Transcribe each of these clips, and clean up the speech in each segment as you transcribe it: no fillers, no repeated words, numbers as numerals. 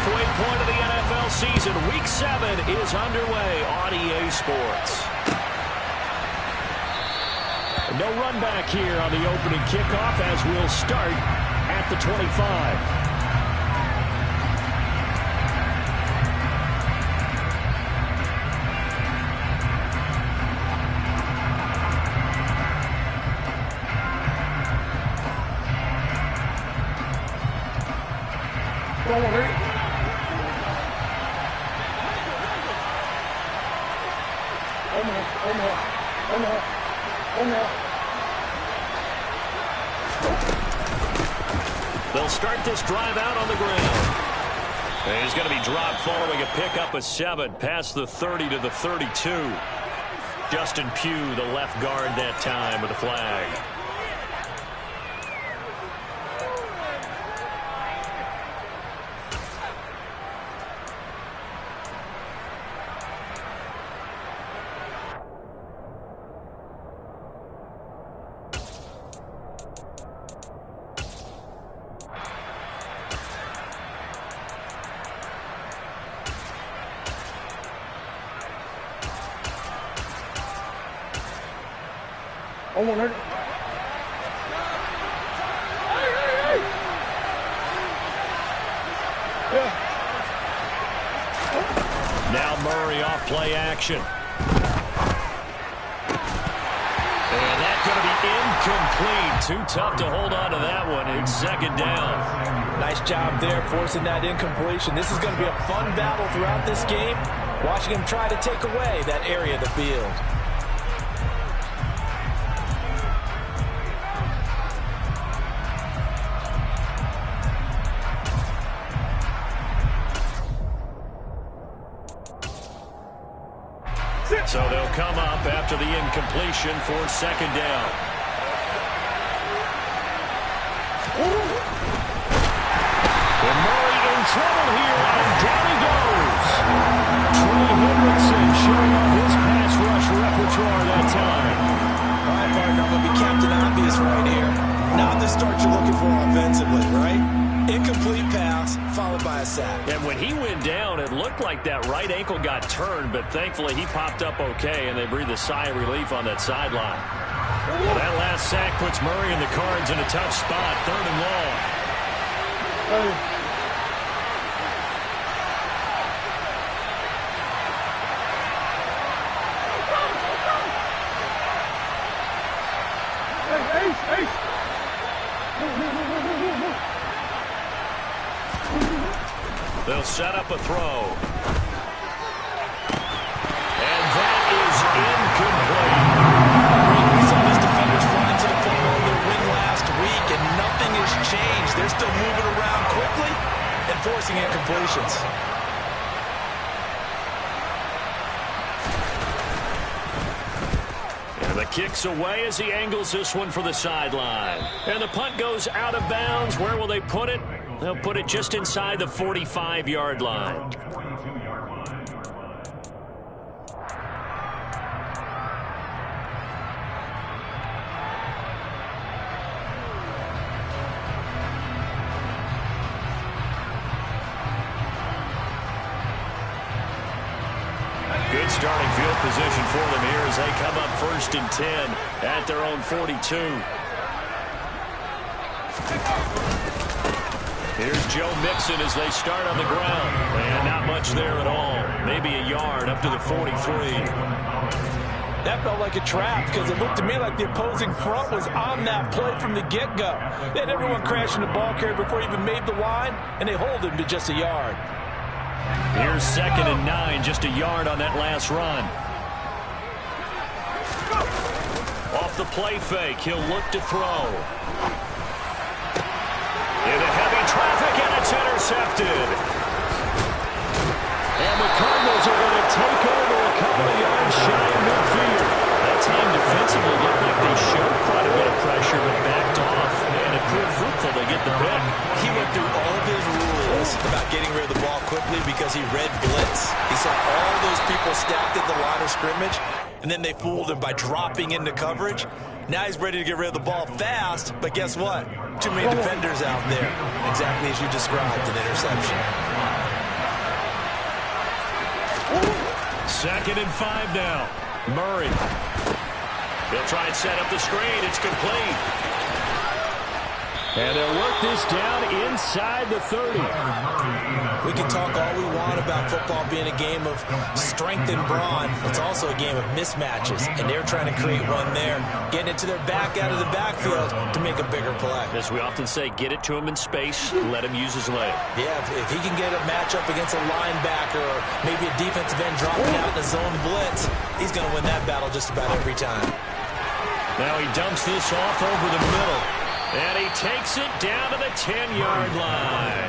halfway point of the NFL season. Week 7 is underway on EA Sports. No run back here on the opening kickoff as we'll start at the 25. They'll start this drive out on the ground. And he's going to be dropped following a pickup of 7 past the 30 to the 32. Justin Pugh, the left guard that time with a flag. Now Murray off play action. And that's going to be incomplete. Too tough to hold on to that one. It's second down. Nice job there forcing that incompletion. This is going to be a fun battle throughout this game. Watching him try to take away that area of the field. So they'll come up after the incompletion for second down. And Murray in trouble here, and down he goes. Trey Hendrickson showing off his pass rush repertoire that time. All right, partner, I'm going to be Captain Obvious right here. Not the start you're looking for offensively, right? Incomplete pass, followed by a sack. And when he went down, it looked like that right ankle got turned, but thankfully he popped up okay, and they breathed a sigh of relief on that sideline. Well, that last sack puts Murray and the Cards in a tough spot, 3rd and long. They'll set up a throw. And that is incomplete. We saw these defenders fly into the football in their win last week, and nothing has changed. They're still moving around quickly and forcing incompletions. And the kick's away as he angles this one for the sideline. And the punt goes out of bounds. Where will they put it? They'll put it just inside the 45-yard line. Good starting field position for them here as they come up 1st and 10 at their own 42. Here's Joe Mixon as they start on the ground. And not much there at all. Maybe a yard up to the 43. That felt like a trap because it looked to me like the opposing front was on that play from the get-go. They had everyone crashing the ball carrier before he even made the line, and they hold him to just a yard. Here's 2nd and 9, just a yard on that last run. Off the play fake, he'll look to throw. Into heavy traffic, and it's intercepted. And the Cardinals are going to take over a couple of yards shy of midfield. That time defensively looked like they showed quite a bit of pressure, but backed off. And it proved fruitful to get the pick. He went through all of his rules about getting rid of the ball quickly because he read blitz. He saw all those people stacked at the line of scrimmage, and then they fooled him by dropping into coverage. Now he's ready to get rid of the ball fast, but guess what? Too many defenders out there. Exactly as you described, an interception. 2nd and 5 now. Murray. They'll try and set up the screen. It's complete. And they'll work this down inside the 30. We can talk all we want about football being a game of strength and brawn. It's also a game of mismatches, and they're trying to create one there, getting it to their back out of the backfield to make a bigger play. As we often say, get it to him in space, let him use his leg. Yeah, if he can get a matchup against a linebacker or maybe a defensive end dropping out in the zone blitz, he's going to win that battle just about every time. Now he dumps this off over the middle. And he takes it down to the 10-yard line.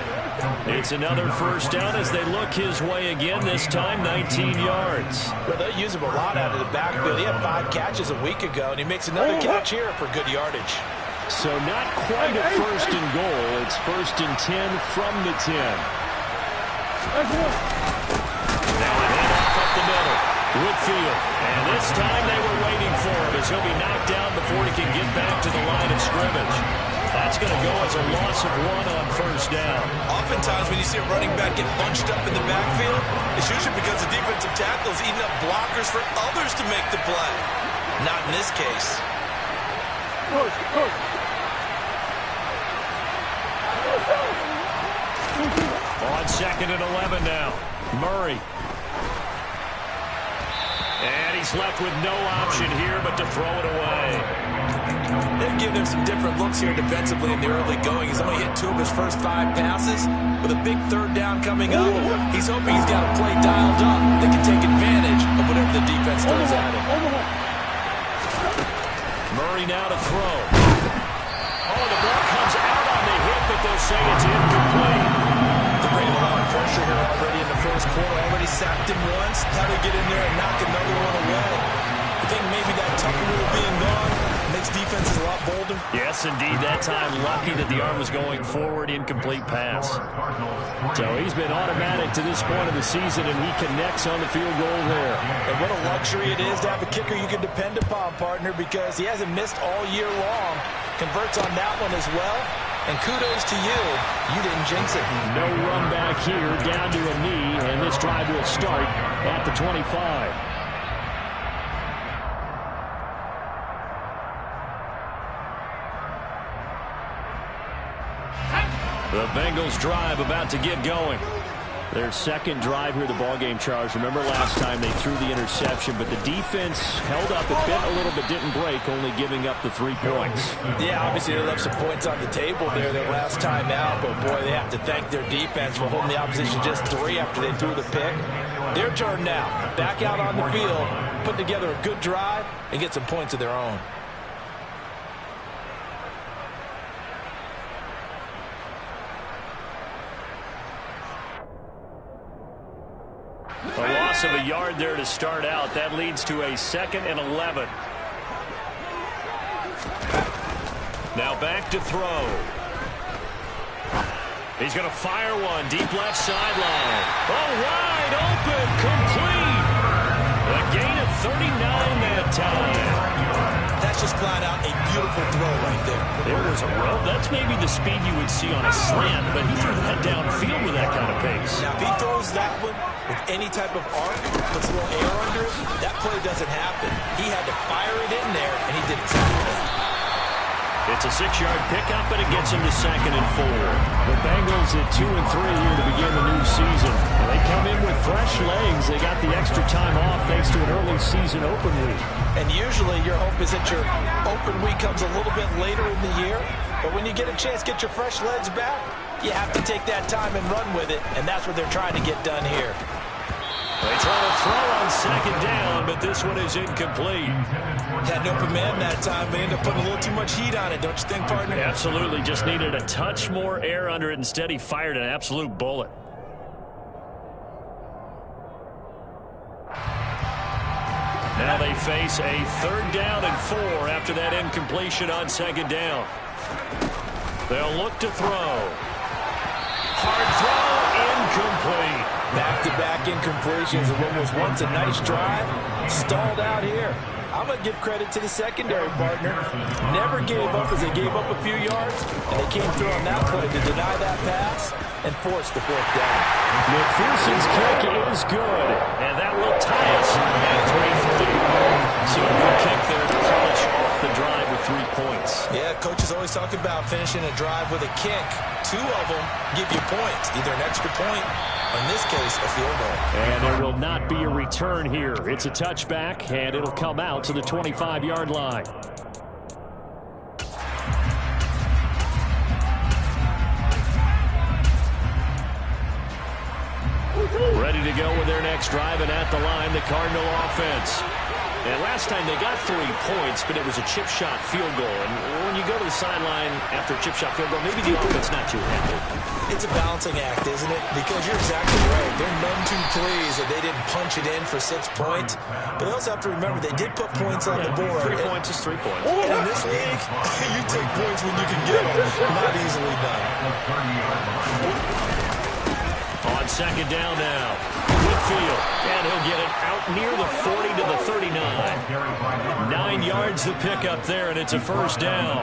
It's another first down as they look his way again, this time 19 yards. Well, they'll use him a lot out of the backfield. He had 5 catches a week ago, and he makes another catch here for good yardage. So not quite a first and goal. It's 1st and 10 from the 10. Now a handoff up the middle. Whitfield. And this time they were waiting for him as he'll be knocked down before he can get back to the line of scrimmage. That's going to go as a loss of 1 on first down. Oftentimes when you see a running back get bunched up in the backfield, it's usually because the defensive tackle is eating up blockers for others to make the play. Not in this case. On 2nd and 11 now. Murray. And he's left with no option here but to throw it away. They've given him some different looks here defensively in the early going. He's only hit 2 of his first 5 passes. With a big 3rd down coming up, he's hoping he's got a play dialed up that can take advantage of whatever the defense throws at him. Murray now to throw. Oh, the ball comes out on the hit, but they'll say it's incomplete. They're bringing a lot of pressure here already in the first quarter. Already sacked him once. How to get in there and knock another one away. I think maybe that Tucker rule being gone makes defenses a lot bolder. Yes, indeed. That time, lucky that the arm was going forward. Incomplete pass. So he's been automatic to this point of the season, and he connects on the field goal there. And what a luxury it is to have a kicker you can depend upon, partner, because he hasn't missed all year long. Converts on that one as well. And kudos to you. You didn't jinx it. No run back here, down to a knee, and this drive will start at the 25. The Bengals drive about to get going. Their 2nd drive here, the ballgame, Charles. Remember last time they threw the interception, but the defense held up. It bent a little bit, didn't break, only giving up the 3 points. Yeah, obviously they left some points on the table there their last time out, but boy, they have to thank their defense for holding the opposition just 3 after they threw the pick. Their turn now. Back out on the field, put together a good drive, and get some points of their own. A loss of a yard there to start out. That leads to a 2nd and 11. Now back to throw. He's going to fire one. Deep left sideline. Oh, wide open. Complete. A gain of 39 that time. That's just flat out a beautiful throw right there. There was a rope. That's maybe the speed you would see on a slant, but he threw that downfield with that kind of pace. Now, if he throws that one with any type of arc, puts a little air under it, that play doesn't happen. He had to fire it in there, and he did exactly that. It's a 6-yard pickup, and it gets him to 2nd and 4. The Bengals at 2 and 3 here to begin the new season. And they come in with fresh legs. They got the extra time off thanks to an early season open week. And usually your hope is that your open week comes a little bit later in the year. But when you get a chance to get your fresh legs back, you have to take that time and run with it. And that's what they're trying to get done here. They try to throw on 2nd down, but this one is incomplete. Had an open man that time, but ended up putting a little too much heat on it, don't you think, partner? Absolutely. Just needed a touch more air under it. Instead, he fired an absolute bullet. Now they face a 3rd down and 4 after that incompletion on 2nd down. They'll look to throw. Hard throw, incomplete. Back-to-back incompletions of what was once a nice drive. Stalled out here. I'm going to give credit to the secondary, partner. Never gave up as they gave up a few yards, and they came through on that play to deny that pass. and force the fourth down. McPherson's kick is good, and that will tie us at 3-3. So a good kick there to polish off the drive with 3 points. Yeah, coaches always talk about finishing a drive with a kick. 2 of them give you points, either an extra point or, in this case, a field goal. And there will not be a return here. It's a touchback, and it'll come out to the 25-yard line. Ready to go with their next drive, and at the line, the Cardinal offense. And last time they got 3 points, but it was a chip shot field goal. And when you go to the sideline after a chip shot field goal, maybe the offense not too happy. It's a balancing act, isn't it? Because you're exactly right. They're none too pleased that they didn't punch it in for 6 points. But they also have to remember they did put points on the board. 3 points is 3 points. And in this league, you take points when you can get them. Not easily done. On second down now, Whitfield, and he'll get it out near the 40 to the 39. 9 yards to pick up there, and it's a first down.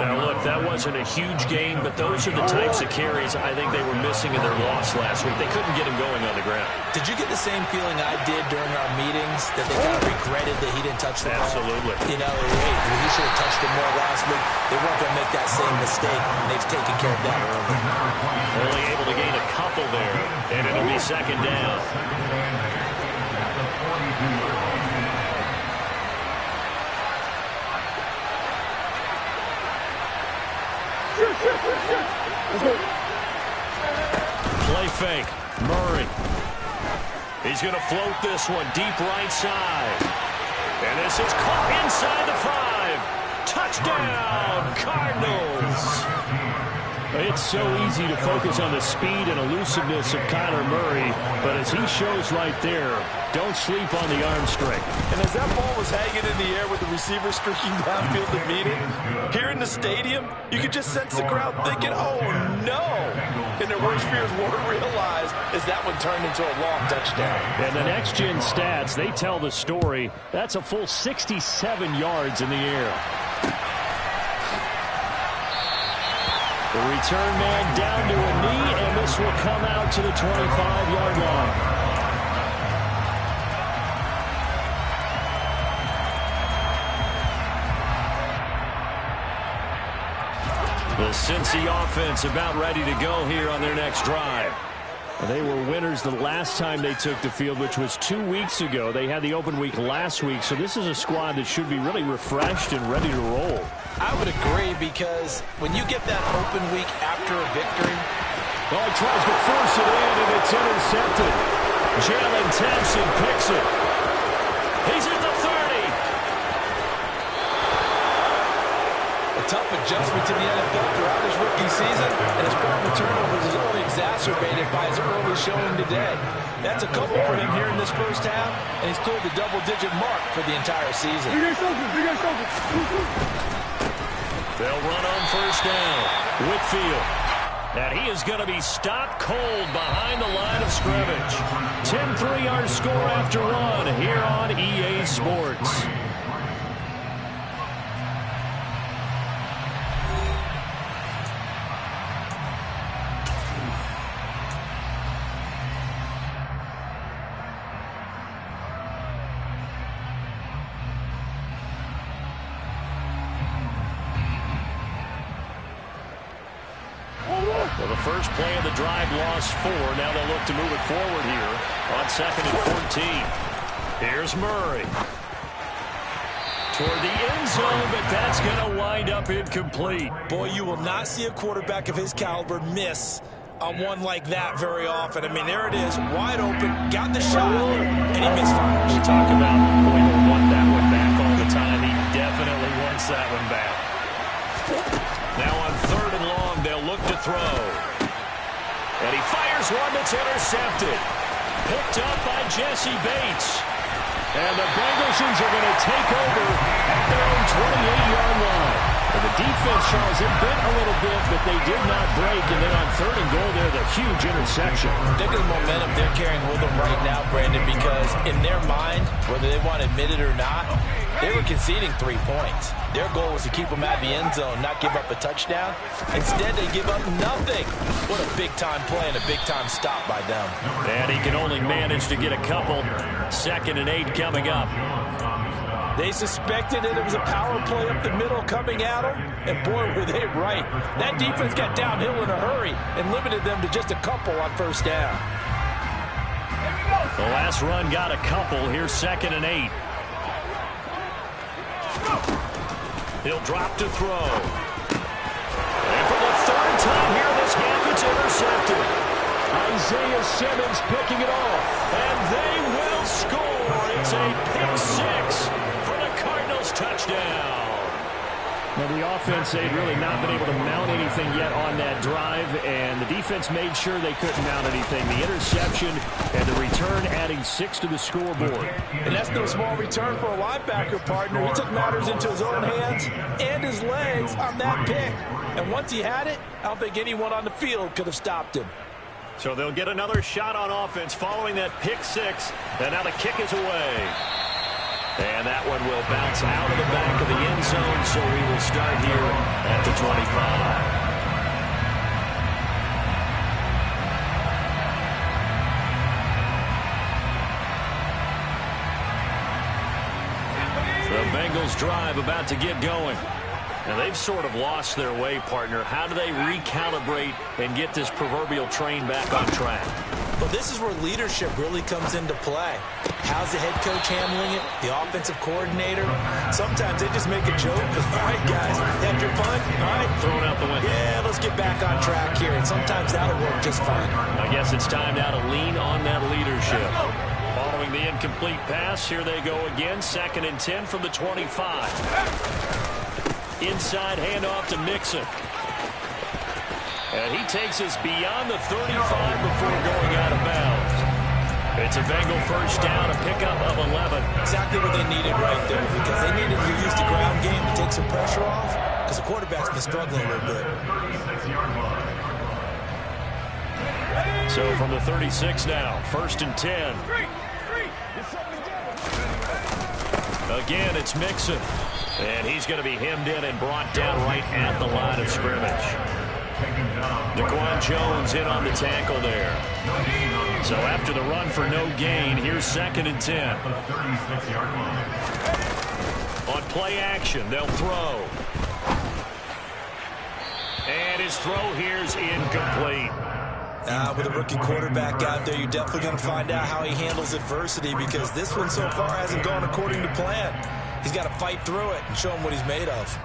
Now, look, that wasn't a huge gain, but those are the types of carries I think they were missing in their loss last week. They couldn't get him going on the ground. Did you get the same feeling I did during our meetings, that they kind of regretted that he didn't touch the ball? Absolutely. You know, hey, he should have touched it more last week. They weren't going to make that same mistake, and they've taken care of that early. Only able to gain a couple there, and it'll be second down. Play fake. Murray. He's going to float this one deep right side. And this is caught inside the 5. Touchdown, Cardinals. It's so easy to focus on the speed and elusiveness of Kyler Murray, but as he shows right there, don't sleep on the arm strength. And as that ball was hanging in the air with the receiver streaking downfield to meet it, here in the stadium, you could just sense the crowd thinking, oh no! And their worst fears weren't realized as that one turned into a long touchdown. And the next-gen stats, they tell the story. That's a full 67 yards in the air. The return man down to a knee, and this will come out to the 25-yard line. The Cincy offense about ready to go here on their next drive. They were winners the last time they took the field, which was 2 weeks ago. They had the open week last week, so this is a squad that should be really refreshed and ready to roll. I would agree, because when you get that open week after a victory. Well, he tries to force it in, and it's intercepted. Jalen Thompson picks it. He's at the 30. A tough adjustment to the NFL throughout his rookie season, and his problem with turnovers is only exacerbated by his early showing today. That's a couple for him here in this first half, and he's cleared the double-digit mark for the entire season. They'll run on first down. Whitfield. And he is going to be stopped cold behind the line of scrimmage. 10-3 our score after 1 here on EA Sports. Well, the first play of the drive lost 4. Now they'll look to move it forward here on 2nd and 14. Here's Murray. Toward the end zone, but that's going to wind up incomplete. Boy, you will not see a quarterback of his caliber miss on one like that very often. I mean, there it is, wide open, got the shot, and he misfires. You talk about we don't want that one back all the time. He definitely wants that one back. Now on 3rd and long, they'll look to throw. And he fires one that's intercepted. Picked up by Jesse Bates. And the Bengals are going to take over at their own 28-yard line. And the defense, Charles, it bit a little bit, but they did not break. And then on 3rd and goal, there's a huge interception. Think of the momentum they're carrying with them right now, Brandon, because in their mind, whether they want to admit it or not, They were conceding 3 points. Their goal was to keep them at the end zone, not give up a touchdown. Instead, they give up nothing. What a big-time play and a big-time stop by them. And he can only manage to get a couple. 2nd and 8 coming up. They suspected it was a power play up the middle coming at them, and boy, were they right. That defense got downhill in a hurry and limited them to just a couple on 1st down. The last run got a couple. Here's 2nd and 8. He'll drop to throw. And for the 3rd time here this half, it's intercepted. Isaiah Simmons picking it off. And they will score. It's a pick-6 for the Cardinals touchdown. Now, the offense, they'd really not been able to mount anything yet on that drive, and the defense made sure they couldn't mount anything. The interception and the return adding 6 to the scoreboard. And that's no small return for a linebacker partner. He took matters into his own hands and his legs on that pick. And once he had it, I don't think anyone on the field could have stopped him. So they'll get another shot on offense following that pick-6, and now the kick is away. And that one will bounce out of the back of the end zone, so we will start here at the 25. The Bengals drive about to get going. Now, they've sort of lost their way, partner. How do they recalibrate and get this proverbial train back on track? Well, this is where leadership really comes into play. How's the head coach handling it? The offensive coordinator? Sometimes they just make a joke. All right, guys, had your fun? All right. Throw it out the window. Yeah, let's get back on track here. And sometimes that'll work just fine. I guess it's time now to lean on that leadership. Following the incomplete pass, here they go again. 2nd and 10 from the 25. Inside handoff to Mixon. And he takes us beyond the 35 before going out of bounds. It's a Bengal 1st down, a pickup of 11. Exactly what they needed right there, because they needed to use the ground game to take some pressure off, because the quarterback's been struggling a little bit. So from the 36 now, 1st and 10. Again, it's Mixon. And he's going to be hemmed in and brought down right at the line of scrimmage. Daquan Jones in on the tackle there. So after the run for no gain, here's 2nd and 10. On play action, they'll throw. And his throw here's incomplete. With a rookie quarterback out there, you're definitely going to find out how he handles adversity, because this one so far hasn't gone according to plan. He's got to fight through it and show him what he's made of.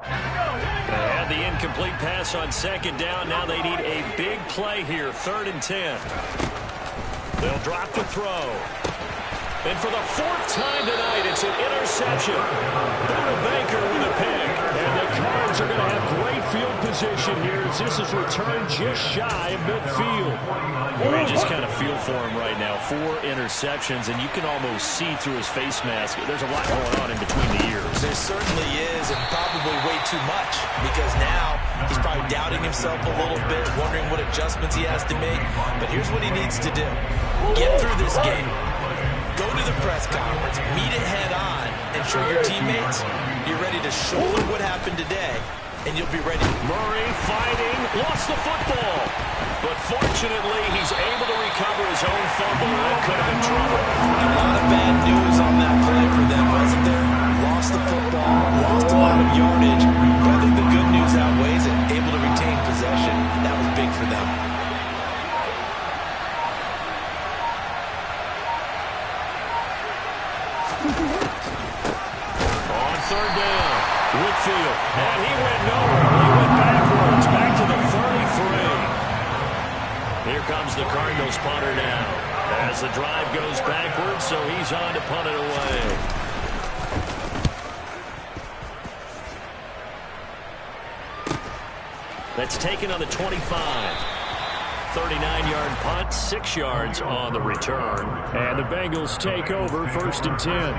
They had the incomplete pass on 2nd down. Now they need a big play here. 3rd and 10. They'll drop to throw. And for the 4th time tonight, it's an interception. Buda Baker with a pick. And the Cards are going to have great field position here as this is returned just shy of midfield. You just kind of feel for him right now. 4 interceptions, and you can almost see through his face mask. There's a lot going on in between the ears. There certainly is, and probably way too much, because now he's probably doubting himself a little bit, wondering what adjustments he has to make. But here's what he needs to do. Get through this game. Go to the press conference, meet it head on, and show your teammates you're ready to shoulder what happened today, and you'll be ready. Murray fighting, lost the football. But fortunately, he's able to recover his own fumble. That could have been trouble. A lot of bad news on that play for them, wasn't there? Lost the football, lost a lot of yardage. But I think the good news outweighs it. Able to retain possession. That was big for them. On 3rd down, Whitfield. And he went nowhere. He went backwards, back to the 33. Here comes the Cardinals punter now. As the drive goes backwards, so he's on to punt it away. That's taken on the 25. 39-yard punt, 6 yards on the return. And the Bengals take over 1st and 10.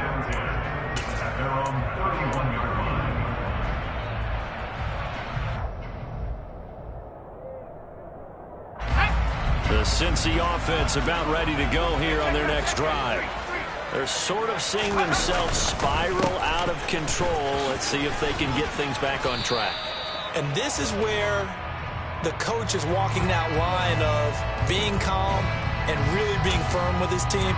The The Cincy offense about ready to go here on their next drive. They're sort of seeing themselves spiral out of control. Let's see if they can get things back on track. And this is where the coach is walking that line of being calm and really being firm with his team.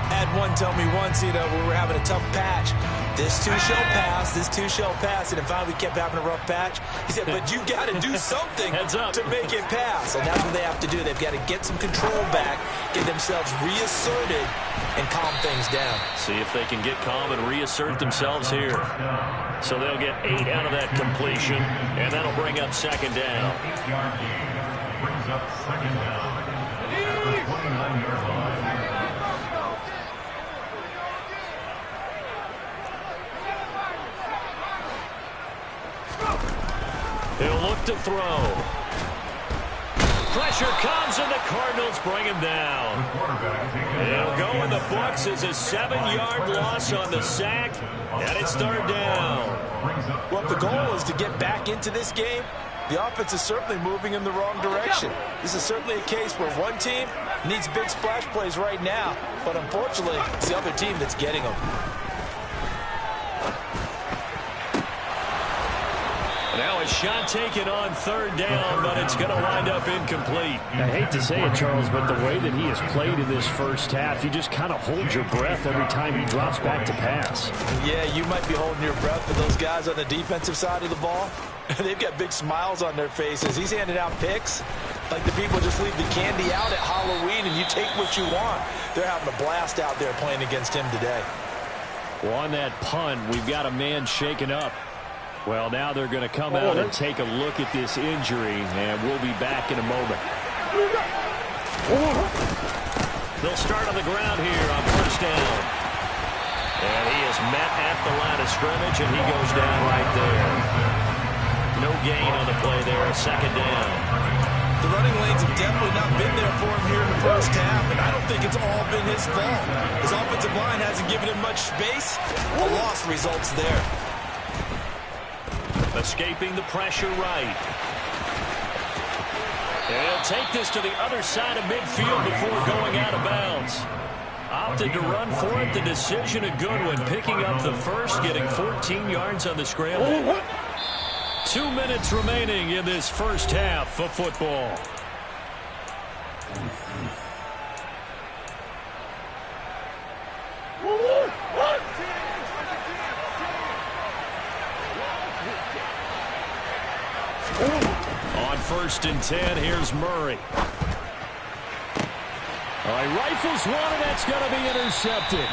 I had one tell me once, we were having a tough patch. This too shall pass, this too shall pass. And then finally we kept having a rough patch. He said, but you got to do something to make it pass. And that's what they have to do. They've got to get some control back, get themselves reasserted, and calm things down. See if they can get calm and reassert themselves here. So they'll get 8 out of that completion, and that'll bring up second down. Brings up second down. At the 29-yard line. He'll look to throw. Pressure comes, and the Cardinals bring him down. It'll go in the books as a 7-yard loss on the sack, and it's third down. Well, if the goal is to get back into this game, the offense is certainly moving in the wrong direction. This is certainly a case where one team needs big splash plays right now, but unfortunately, it's the other team that's getting them. Now a shot taken on third down, but it's going to wind up incomplete. I hate to say it, Charles, but the way that he has played in this first half, you just kind of hold your breath every time he drops back to pass. Yeah, you might be holding your breath for those guys on the defensive side of the ball. They've got big smiles on their faces. He's handing out picks like the people just leave the candy out at Halloween and you take what you want. They're having a blast out there playing against him today. Well, on that punt, we've got a man shaken up. Well, now they're going to come out and take a look at this injury, and we'll be back in a moment. They'll start on the ground here on first down. And he is met at the line of scrimmage, and he goes down right there. No gain on the play there, second down. The running lanes have definitely not been there for him here in the first half, and I don't think it's all been his fault. His offensive line hasn't given him much space. A loss results there. Escaping the pressure right. And he'll take this to the other side of midfield before going out of bounds. Opted to run for it. The decision a good one. Picking up the first, getting 14 yards on the scramble. 2 minutes remaining in this first half of football. On first and 10, here's Murray. All right, rifles one, and that's going to be intercepted.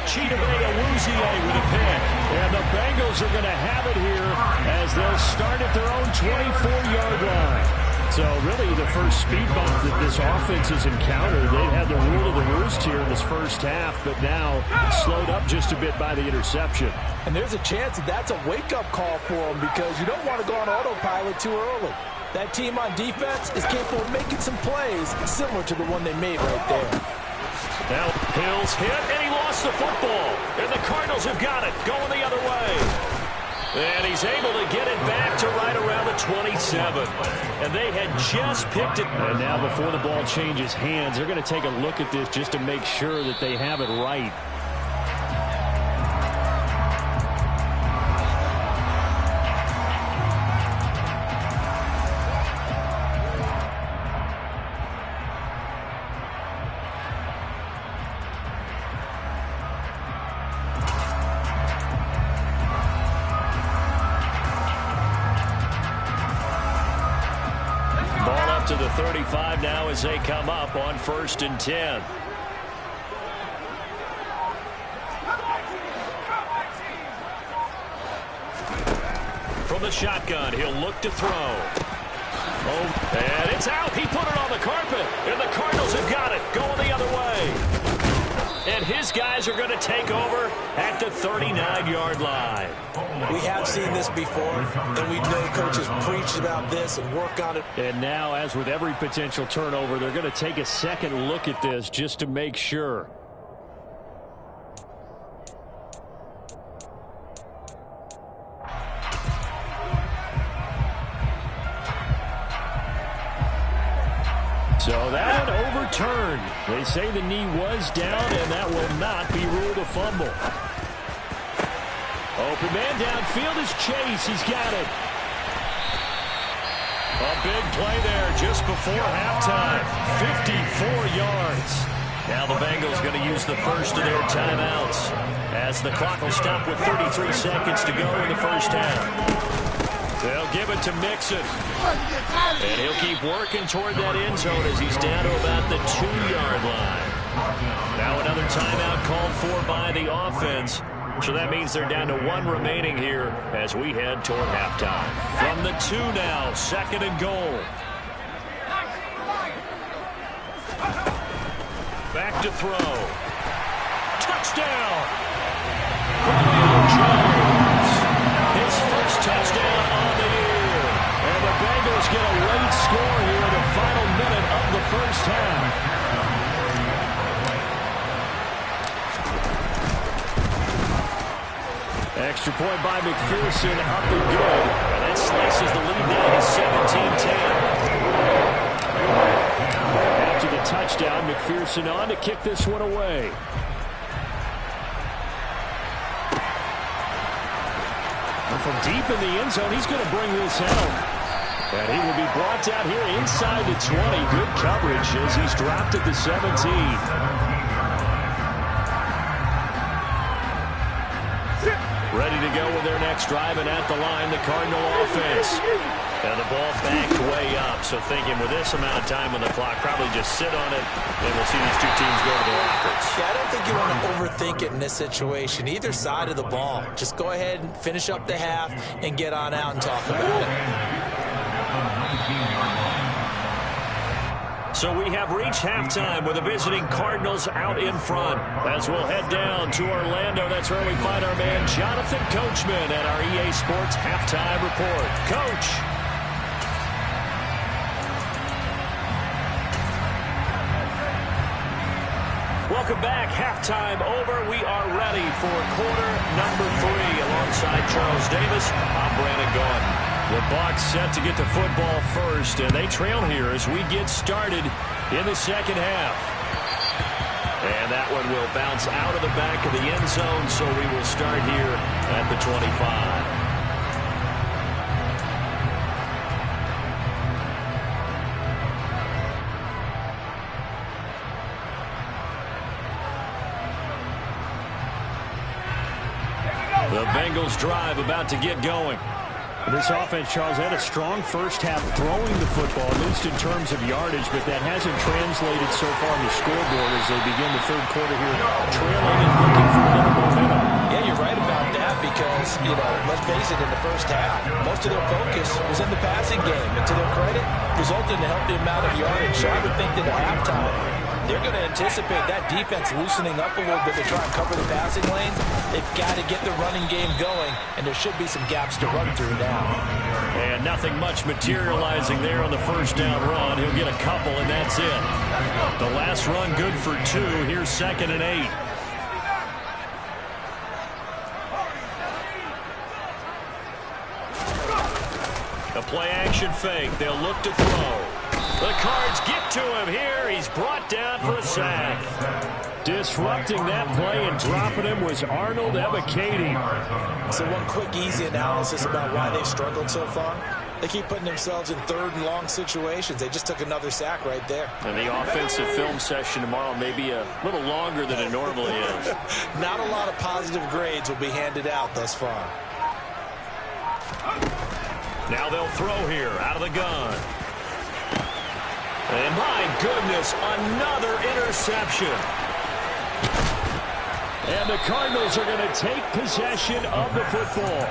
Chidobe Awuzie with a pick. And the Bengals are going to have it here as they'll start at their own 24-yard line. So really the first speed bump that this offense has encountered. They've had the rule of the roost here in this first half, but now slowed up just a bit by the interception. And there's a chance that that's a wake-up call for them because you don't want to go on autopilot too early. That team on defense is capable of making some plays similar to the one they made right there. Now Hill's hit, and he lost the football. And the Cardinals have got it, going the other way. And he's able to get it back to right around the 27. And they had just picked it. And now before the ball changes hands, they're going to take a look at this just to make sure that they have it right. To the 35 now as they come up on first and 10. From the shotgun, he'll look to throw. Oh, and it's out. He put it on the carpet, and the Cardinals have got it, going the other way. And his guys are going to take over at the 39-yard line. We have seen this before, and we know coaches preach about this and work on it. And now, as with every potential turnover, they're going to take a second look at this just to make sure. So that one overturned. They say the knee was down, and that will not be ruled a fumble. Open man downfield is Chase. He's got it. A big play there just before halftime. 54 yards. Now the Bengals going to use the first of their timeouts as the clock will stop with 33 seconds to go in the first half. They'll give it to Mixon. And he'll keep working toward that end zone as he's down to about the 2-yard line. Now another timeout called for by the offense. So that means they're down to 1 remaining here as we head toward halftime. From the 2 now, 2nd and goal. Back to throw. Touchdown! Julio Jones. His first touchdown on the year. And the Bengals get a late score here in the final minute of the first half. Extra point by McPherson, up and good. And that slices the lead down to 17-10. After the touchdown, McPherson on to kick this one away. And from deep in the end zone, he's going to bring this out. And he will be brought down here inside the 20. Good coverage as he's dropped at the 17. Ready to go with their next drive, and at the line, the Cardinal offense. And the ball backed way up, so thinking with this amount of time on the clock, probably just sit on it, and we'll see these two teams go to the lockers. Yeah, I don't think you want to overthink it in this situation. Either side of the ball. Just go ahead and finish up the half and get on out and talk about it. So we have reached halftime with the visiting Cardinals out in front. As we'll head down to Orlando, that's where we find our man Jonathan Coachman at our EA Sports Halftime Report. Coach. Welcome back. Halftime over. We are ready for quarter number 3. Alongside Charles Davis, I'm Brandon Gaudin. The Bucs set to get the football first, and they trail here as we get started in the second half. And that one will bounce out of the back of the end zone, so we will start here at the 25. The Bengals drive about to get going. This offense, Charles, had a strong first half throwing the football, at least in terms of yardage, but that hasn't translated so far on the scoreboard as they begin the third quarter here, trailing and looking for a little momentum. Yeah, you're right about that because, let's face it, in the first half, most of their focus was in the passing game. And to their credit, resulted in a healthy amount of yardage. So I would think that at halftime, they're going to anticipate that defense loosening up a little bit to try and cover the passing lanes. They've got to get the running game going, and there should be some gaps to run through now. And nothing much materializing there on the first down run. He'll get a couple, and that's it. The last run good for 2. Here's 2nd and 8. A play-action fake. They'll look to throw. The Cards get to him here. He's brought down for a sack. Disrupting that play and dropping him was Arnold Ebiketie. So one quick, easy analysis about why they've struggled so far. They keep putting themselves in 3rd and long situations. They just took another sack right there. And the offensive film session tomorrow may be a little longer than it normally is. Not a lot of positive grades will be handed out thus far. Now they'll throw here out of the gun. And my goodness, another interception. And the Cardinals are going to take possession of the football.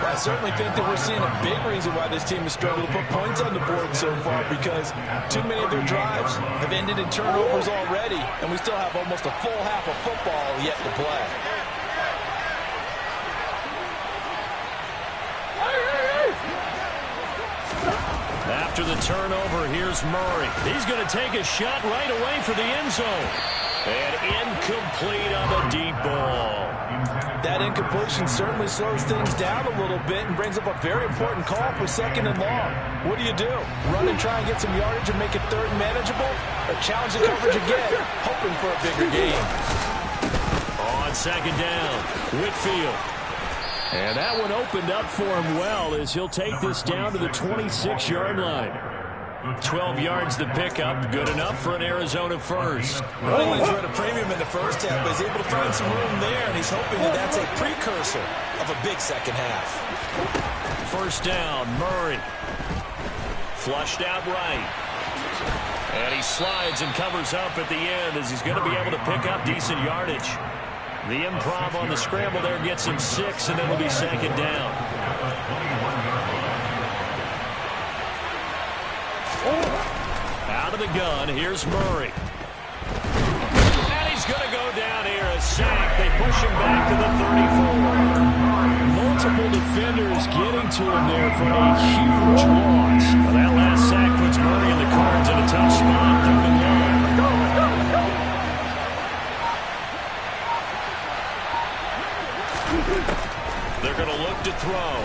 I certainly think that we're seeing a big reason why this team has struggled to put points on the board so far, because too many of their drives have ended in turnovers already, and we still have almost a full half of football yet to play. After the turnover, here's Murray. He's going to take a shot right away for the end zone. And incomplete on the deep ball. That incompletion certainly slows things down a little bit and brings up a very important call for 2nd and long. What do? Run and try and get some yardage and make it 3rd and manageable? Or challenge the coverage again, hoping for a bigger gain? On 2nd down, Whitfield. And that one opened up for him well as he'll take this down to the 26-yard line. 12 yards to pick up, good enough for an Arizona first. Running lanes were at a premium in the first half, but he's able to find some room there, and he's hoping that that's a precursor of a big second half. 1st down, Murray. Flushed out right. And he slides and covers up at the end as he's going to be able to pick up decent yardage. The improv on the scramble there gets him 6, and it'll be 2nd down. Out of the gun, here's Murray. And he's going to go down here, a sack. They push him back to the 34. Multiple defenders getting to him there for a huge loss. Well, that last sack puts Murray and the Cards in a tough spot. 3rd and long. They're going to look to throw.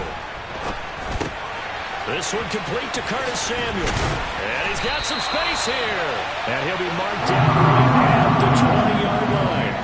This one complete to Curtis Samuel. And he's got some space here. And he'll be marked down right at the 20-yard line.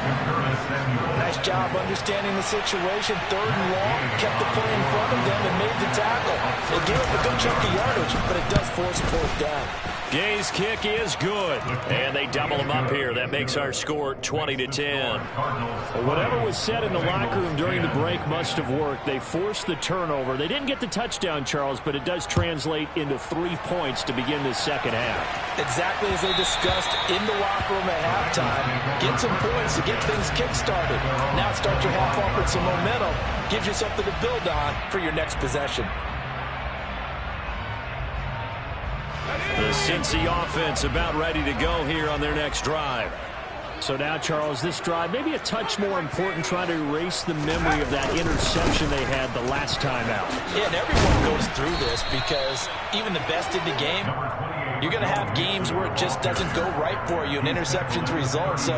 Nice job understanding the situation. 3rd and long, kept the play in front of them and made the tackle. It gave up a good chunk of yardage, but it does force a 4th down. Gay's kick is good. And they double him up here. That makes our score 20-10. Well, whatever was said in the locker room during the break must have worked. They forced the turnover. They didn't get the touchdown, Charles, but it does translate into 3 points to begin this 2nd half. Exactly as they discussed in the locker room at halftime. Get some points to get things kick-started. Now start your half off with some momentum. Gives you something to build on for your next possession. The Cincy offense about ready to go here on their next drive. So now, Charles, this drive maybe a touch more important, trying to erase the memory of that interception they had the last time out. Yeah, and everyone goes through this because even the best in the game, you're going to have games where it just doesn't go right for you and interceptions result. So,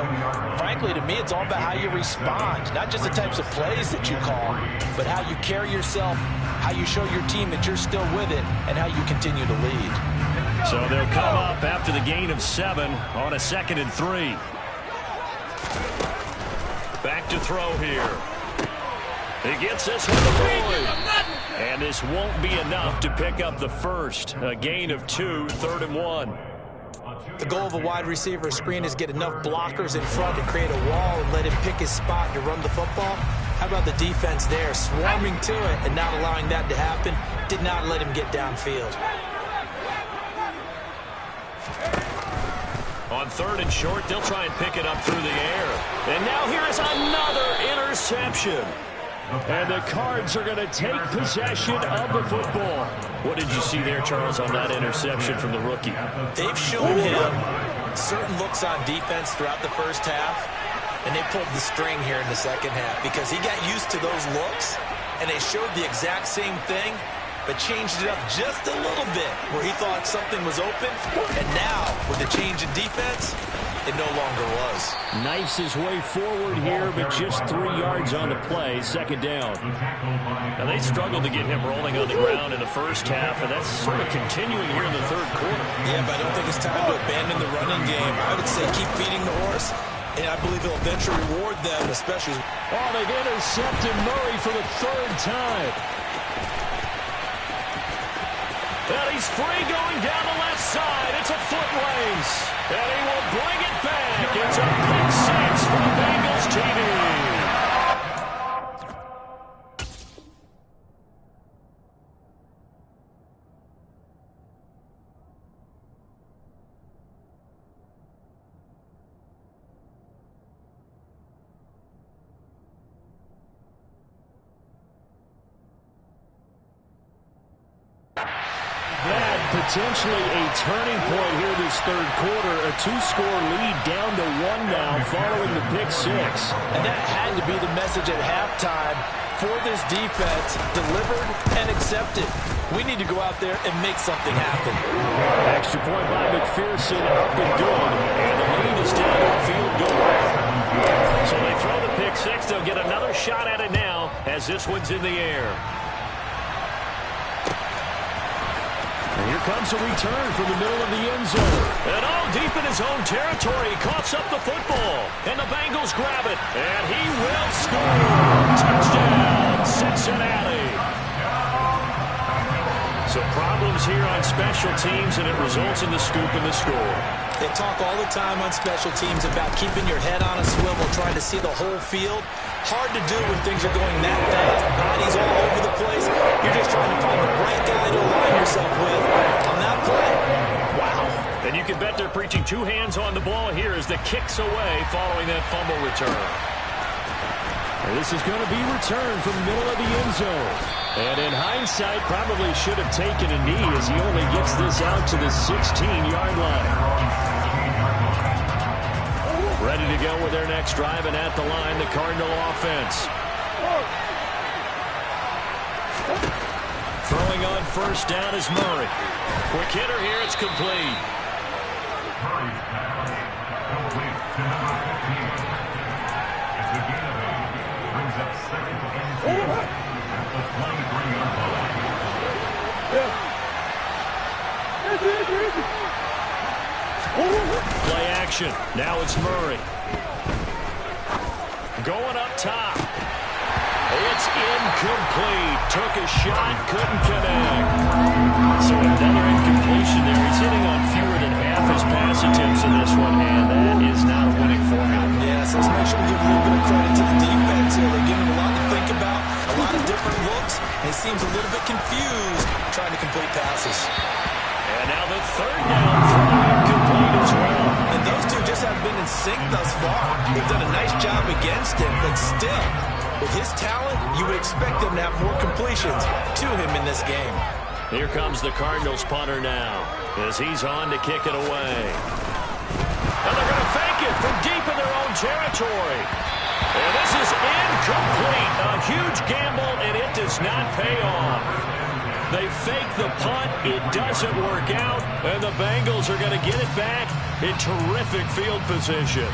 frankly, to me, it's all about how you respond, not just the types of plays that you call, but how you carry yourself, how you show your team that you're still with it, and how you continue to lead. So they'll come up after the gain of 7 on a 2nd and 3. Back to throw here. He gets this one deployed. And this won't be enough to pick up the first. A gain of 2, 3rd and 1. The goal of a wide receiver screen is get enough blockers in front to create a wall and let him pick his spot to run the football. How about the defense there, swarming to it and not allowing that to happen? Did not let him get downfield. On 3rd and short, they'll try and pick it up through the air. And now here is another interception. And the Cards are going to take possession of the football. What did you see there, Charles, on that interception from the rookie? They've shown him certain looks on defense throughout the first half, and they pulled the string here in the 2nd half because he got used to those looks, and they showed the exact same thing, but changed it up just a little bit where he thought something was open, and now, with the change in defense, it no longer was. Knifes his way forward here, but just 3 yards on the play, 2nd down. Now, they struggled to get him rolling on the ground in the first half, and that's sort of continuing here in the 3rd quarter. Yeah, but I don't think it's time to abandon the running game. I would say keep feeding the horse, and I believe he'll eventually reward them, especially. Oh, they've intercepted Murray for the 3rd time. And he's free going down the left side. It's a foot race. And he will bring it back. It's a pick 6 from Bengals TV. Potentially a turning point here this 3rd quarter. A 2-score lead down to 1 now following the pick 6. And that had to be the message at halftime for this defense. Delivered and accepted. We need to go out there and make something happen. Extra point by McPherson, up and good. And the lead is down to a field goal. So they throw the pick six. They'll get another shot at it now as this one's in the air. And here comes a return from the middle of the end zone. And all deep in his own territory. He coughs up the football. And the Bengals grab it. And he will score. Touchdown, Cincinnati. So problems here on special teams, and it results in the scoop and the score. They talk all the time on special teams about keeping your head on a swivel, trying to see the whole field. Hard to do when things are going that fast. Bodies all over the place. You're just trying to find the right guy to align yourself with on that play. Wow. And you can bet they're preaching two hands on the ball here as the kick's away following that fumble return. And this is going to be returned from the middle of the end zone. And in hindsight, probably should have taken a knee as he only gets this out to the 16-yard line. Ready to go with their next drive, and at the line, the Cardinal offense. Throwing on first down is Murray. Quick hitter here, it's complete. Murray's pass complete to number 15. As the gain of 8 brings up second and 2 at the 23-yard line. Play action. Now it's Murray. Going up top. It's incomplete. Took a shot, couldn't connect. So another incompletion there. He's hitting on fewer than half his pass attempts in this one, and that is not a winning formula. Yeah, so let's make sure we give a little bit of credit to the defense here. They're giving him a lot to think about, a lot of different looks, and he seems a little bit confused trying to complete passes. And now the third down throw incomplete as well. And those two just haven't been in sync thus far. They've done a nice job against him, but still, with his talent, you would expect them to have more completions to him in this game. Here comes the Cardinals punter now as he's on to kick it away. And they're going to fake it from deep in their own territory. And this is incomplete. A huge gamble, and it does not pay off. They fake the punt. It doesn't work out, and the Bengals are going to get it back in terrific field position.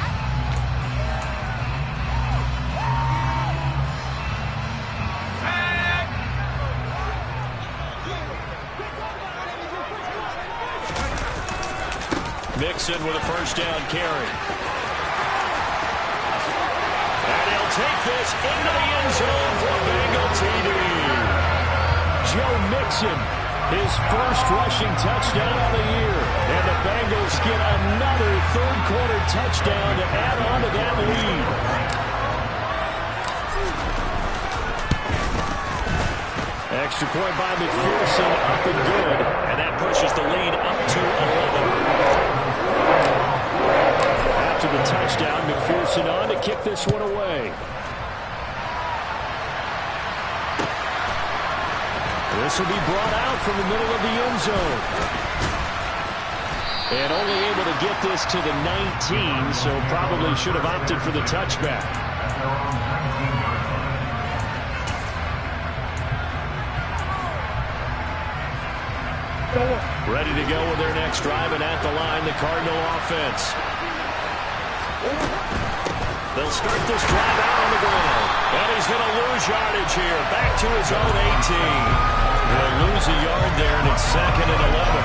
Mixon with a first down carry. And he'll take this into the end zone for a Bengal TD. Joe Mixon, his first rushing touchdown of the year. And the Bengals get another third-quarter touchdown to add on to that lead. Extra point by McPherson, up and good. And that pushes the lead up to 11. After the touchdown, McPherson on to kick this one away. This will be brought out from the middle of the end zone. And only able to get this to the 19, so probably should have opted for the touchback. Ready to go with their next drive, and at the line, the Cardinal offense. They'll start this drive out on the ground. And he's going to lose yardage here. Back to his own 18. They'll lose a yard there, and it's second and 11.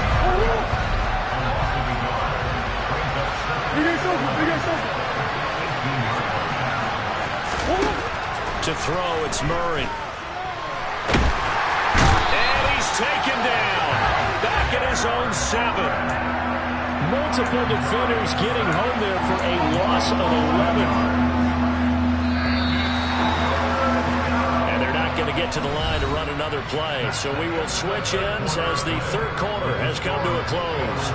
To throw, it's Murray. And he's taken down. Back at his own 7. Multiple defenders getting home there for a loss of 11. And they're not going to get to the line to run another play. So we will switch ends as the third quarter has come to a close.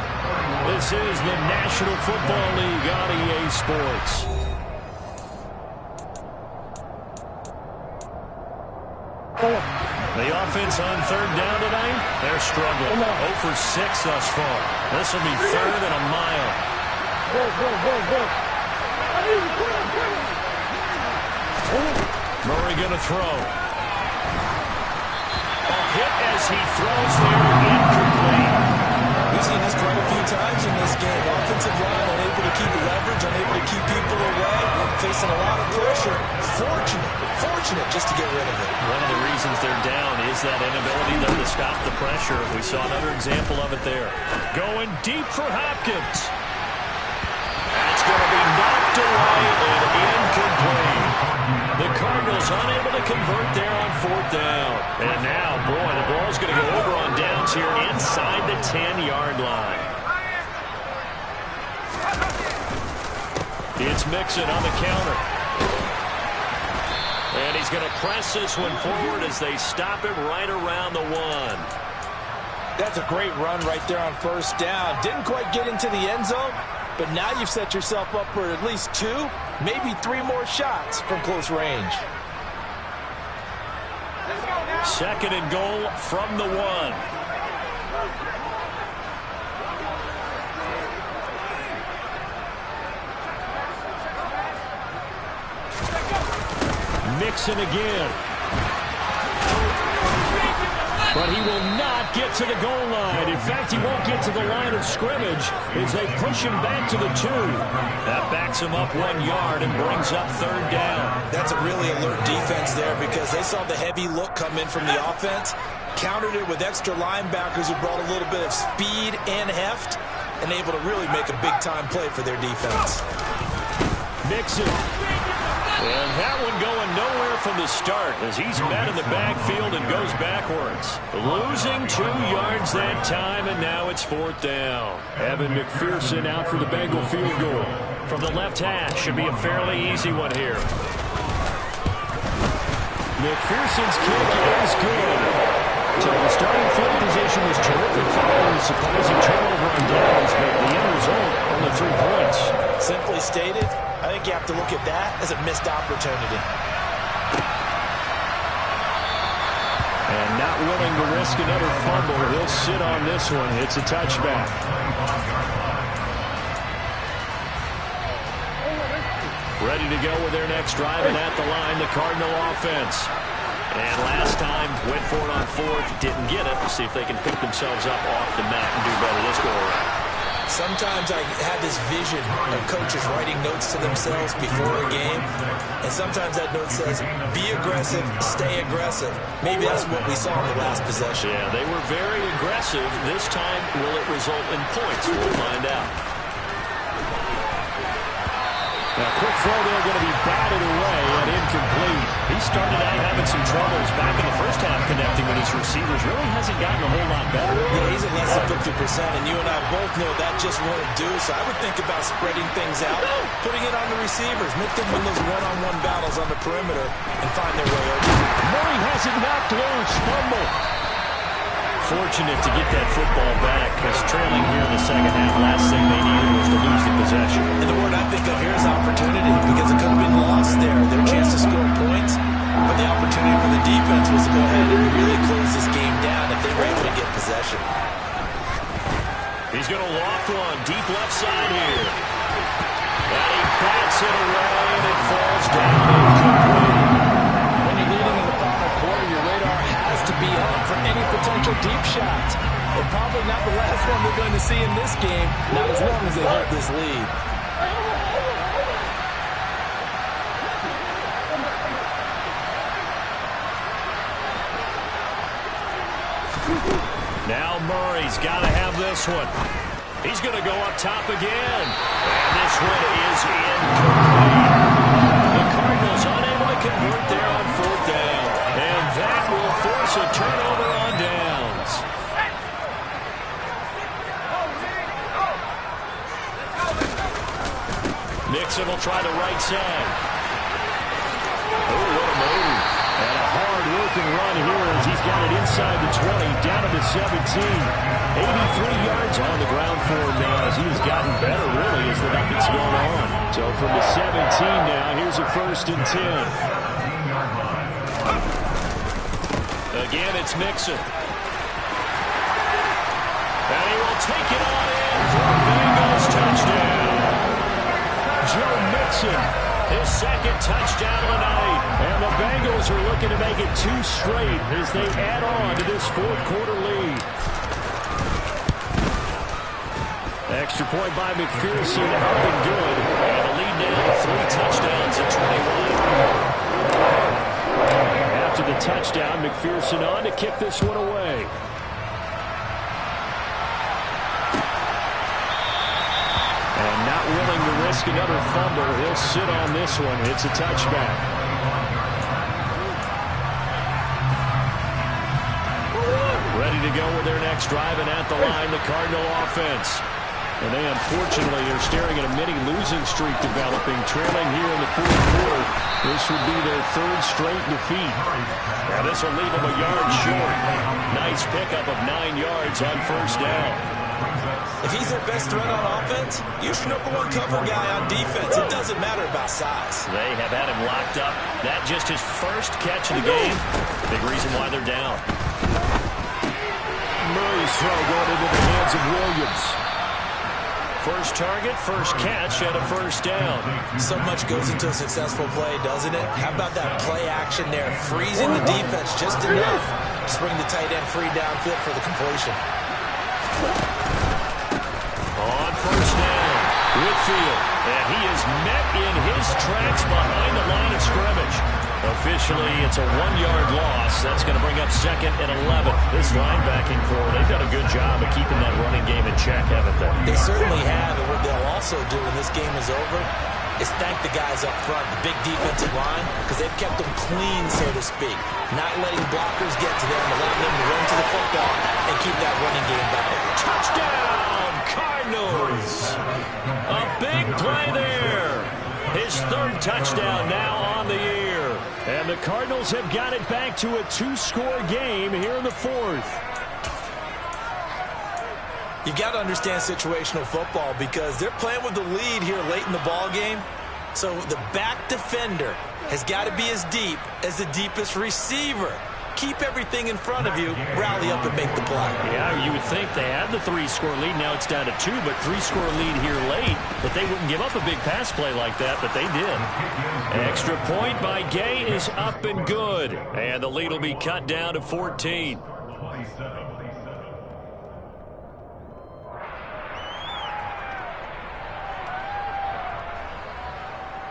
This is the National Football League on EA Sports. The offense on third down tonight, they're struggling. 0 for 6 thus far. This will be third and a mile. Murray going to throw. A hit as he throws there, incomplete. We've seen this quite a few times in this game. Offensive line unable to keep leverage, unable to keep people away. facing a lot of pressure. Fortunate just to get rid of it. One of the reasons they're down is that inability though to stop the pressure. We saw another example of it there. Going deep for Hopkins. That's going to be knocked away and incomplete. The Cardinals unable to convert there on 4th down. And now, boy, the ball's going to go over on downs here inside the 10-yard line. It's Mixon on the counter. And he's going to press this one forward as they stop him right around the 1. That's a great run right there on 1st down. Didn't quite get into the end zone, but now you've set yourself up for at least 2, maybe 3 more shots from close range. 2nd and goal from the 1. Mixon again. But he will not get to the goal line. In fact, he won't get to the line of scrimmage as they push him back to the 2. That backs him up 1 yard and brings up 3rd down. That's a really alert defense there because they saw the heavy look come in from the offense, countered it with extra linebackers who brought a little bit of speed and heft, and able to really make a big-time play for their defense. Mixon. And that one going nowhere from the start as he's met in the backfield and goes backwards. Losing 2 yards that time, and now it's 4th down. Evan McPherson out for the Bengal field goal. From the left hash, should be a fairly easy one here. McPherson's kick is good. So the starting field position was terrific following the surprising turnover on downs, but the end result only 3 points. Simply stated, I think you have to look at that as a missed opportunity. And not willing to risk another fumble, he'll sit on this one. It's a touchback. Ready to go with their next drive, and at the line, the Cardinal offense. And last time, went for it on 4th, didn't get it. We'll see if they can pick themselves up off the mat and do better this go around. Sometimes I have this vision of coaches writing notes to themselves before a game, and sometimes that note says, be aggressive, stay aggressive. Maybe that's what we saw in the last possession. Yeah, they were very aggressive. This time, will it result in points? We'll find out. Now, quick throw there, going to be batted away and incomplete. He started out having some troubles back in the first half connecting with his receivers. Really hasn't gotten a whole lot better. Yeah, he's at less than 50%, and you and I both know that just won't do. So I would think about spreading things out, putting it on the receivers, make them win those one-on-one battles on the perimeter, and find their way open. Murray has it knocked loose. Fumble. Fortunate to get that football back because trailing here in the second half, last thing they needed was to lose the possession. And the word I think of here is opportunity because it could have been lost there. Their chance to score points, but the opportunity for the defense was to go ahead and really close this game down if they were able to get possession. He's going to loft one deep left side here. And he bats it away and it falls down incomplete. When you're leading in the final quarter, your radar has to be on for any potential deep shots. And probably not the last one we're going to see in this game, not as long as they hold this lead. Now Murray's got to have this one. He's going to go up top again. And this one is incomplete. The Cardinals unable to convert there on 4th down. And that will force a turnover on downs. Mixon will try the right side. Oh, what a move. And a hard-working run here as he's got it inside the 20, down to the 17. 83 yards on the ground for him now as he has gotten better, really, as the night's gone on. So from the 17 now, here's a 1st and 10. Again, it's Mixon. And he will take it on in for a Bengals touchdown. Joe Mixon, his 2nd touchdown of the night. And the Bengals are looking to make it 2 straight as they add on to this 4th quarter lead. Extra point by McPherson, up and good. And the lead now, 3 touchdowns at 21. After the touchdown, McPherson on to kick this one away. And not willing to risk another fumble, he'll sit on this one. It's a touchback. Ready to go with their next drive, and at the line, the Cardinal offense. And they, unfortunately, are staring at a mini-losing streak developing, trailing here in the fourth quarter. This would be their 3rd straight defeat. Now, this will leave them a yard short. Nice pickup of 9 yards on first down. If he's their best threat on offense, use your #1 cover guy on defense. It doesn't matter about size. They have had him locked up. That just his first catch of the game. Big reason why they're down. Murray's throw going into the hands of Williams. First target, first catch, and a first down. So much goes into a successful play, doesn't it? How about that play action there? Freezing the defense just enough to bring the tight end free downfield for the completion. On first down, Whitfield. And he is met in his tracks behind the line of scrimmage. Officially, it's a 1-yard loss. That's going to bring up 2nd and 11. This linebacking core, they've done a good job of keeping that running game in check, haven't they? They certainly have, and what they'll also do when this game is over is thank the guys up front, the big defensive line, because they've kept them clean, so to speak. Not letting blockers get to them, and letting them run to the football and keep that running game battle. Touchdown, Cardinals! A big play there. His 3rd touchdown now on the year. And the Cardinals have got it back to a 2-score game here in the 4th. You've got to understand situational football because they're playing with the lead here late in the ball game. So the back defender has got to be as deep as the deepest receiver. Keep everything in front of you, rally up and make the play. Yeah, you would think they had the 3-score lead. Now it's down to 2, but 3-score lead here late. But they wouldn't give up a big pass play like that, but they did. Extra point by Gay is up and good. And the lead will be cut down to 14.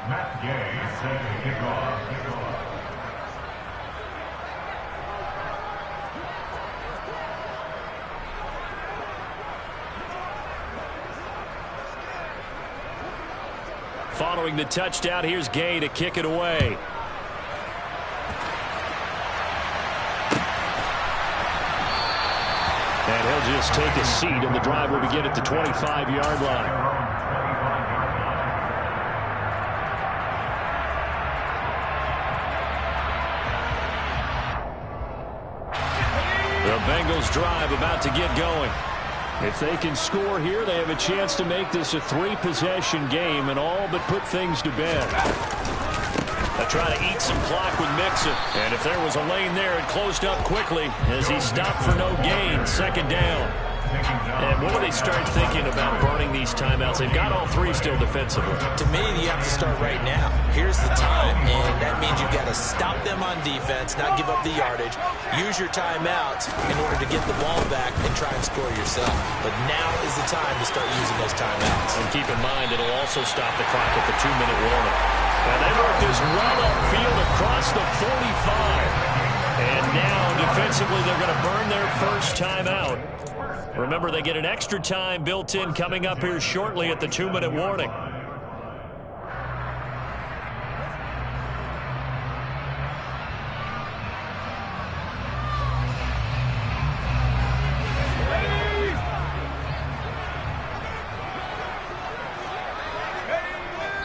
Matt Gay set to kick off. Following the touchdown, here's Gay to kick it away. And he'll just take a seat, and the drive will begin at the 25-yard line. The Bengals drive about to get going. If they can score here, they have a chance to make this a 3-possession game and all but put things to bed. They try to eat some clock with Mixon. And if there was a lane there, it closed up quickly as he stopped for no gain. 2nd down. And when do they start thinking about burning these timeouts? They've got all 3 still defensively. To me, you have to start right now. Here's the time, and that means you've got to stop them on defense, not give up the yardage. Use your timeouts in order to get the ball back and try and score yourself. But now is the time to start using those timeouts. And keep in mind, it'll also stop the clock at the 2-minute warning. And they work this well upfield across the 45. And now, defensively, they're going to burn their first timeout. Remember, they get an extra time built in coming up here shortly at the 2-minute warning.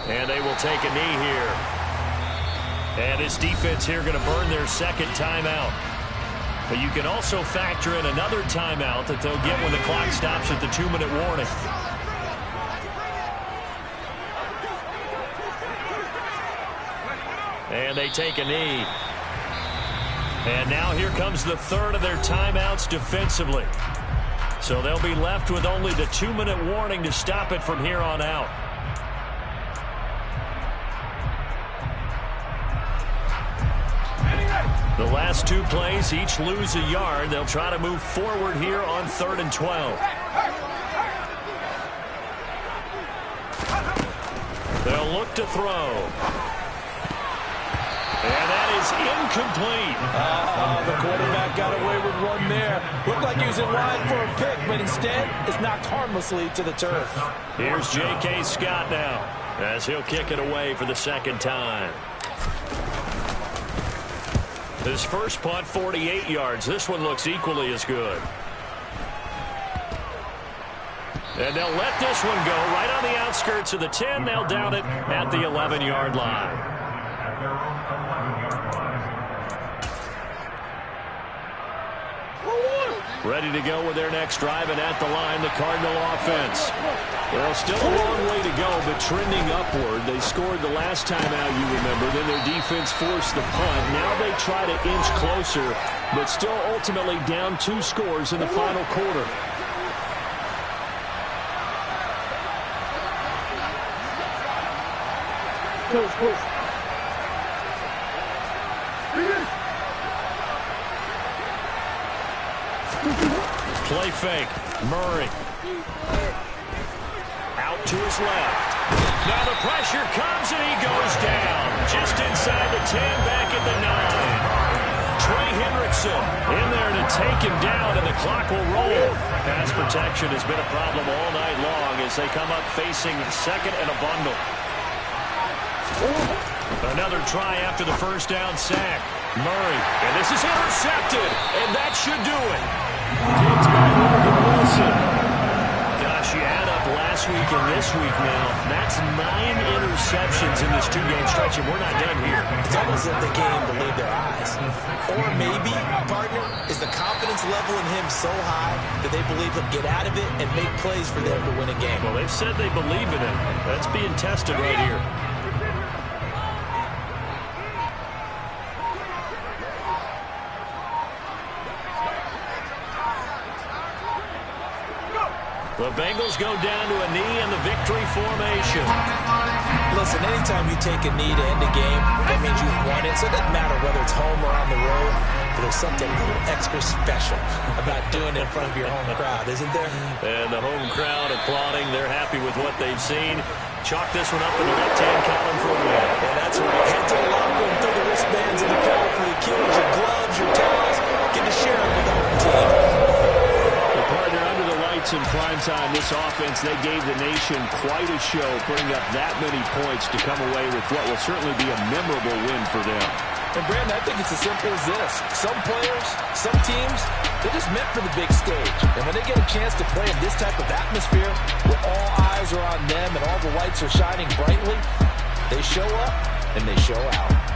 And they will take a knee here. And this defense here going to burn their 2nd timeout. But you can also factor in another timeout that they'll get when the clock stops at the 2-minute warning. And they take a knee. And now here comes the 3rd of their timeouts defensively. So they'll be left with only the 2-minute warning to stop it from here on out. The last 2 plays, each lose a yard. They'll try to move forward here on 3rd and 12. left to throw. And that is incomplete. The quarterback got away with one there. Looked like he was in line for a pick, but instead it's knocked harmlessly to the turf. Here's J.K. Scott now, as he'll kick it away for the second time. His first punt, 48 yards. This one looks equally as good. And they'll let this one go right on the outskirts of the 10. They'll down it at the 11-yard line. Ready to go with their next drive, and at the line, the Cardinal offense. Well, still a long way to go, but trending upward. They scored the last time out, you remember. Then their defense forced the punt. Now they try to inch closer, but still ultimately down 2 scores in the final quarter. Play fake. Murray. Out to his left. Now the pressure comes and he goes down. Just inside the 10, back at the 9. Trey Hendrickson in there to take him down, and the clock will roll. Pass protection has been a problem all night long as they come up facing second and a bundle. Another try after the first down sack. Murray, and this is intercepted, and that should do it. Picked by Logan Wilson. Gosh, you add up last week and this week now. That's 9 interceptions in this 2-game stretch, and we're not done here. It's almost like the game believed their eyes. Or maybe, partner, is the confidence level in him so high that they believe he'll get out of it and make plays for them to win a game. Well, they've said they believe in him. That's being tested right here. The Bengals go down to a knee in the victory formation. Listen, anytime you take a knee to end a game, that means you've won it. So it doesn't matter whether it's home or on the road. But there's something a little extra special about doing it in front of your home crowd, isn't there? And the home crowd applauding. They're happy with what they've seen. Chalk this one up in the left-hand column for a win. And that's right. Head to the locker room, throw the wristbands in the crowd for your cues, your gloves, your towels. Get to share them with the home team. The partner under the lights in prime time, this offense, they gave the nation quite a show, putting up that many points to come away with what will certainly be a memorable win for them. And Brandon, I think it's as simple as this. Some players, some teams, they're just meant for the big stage. And when they get a chance to play in this type of atmosphere, where all eyes are on them and all the lights are shining brightly, they show up and they show out.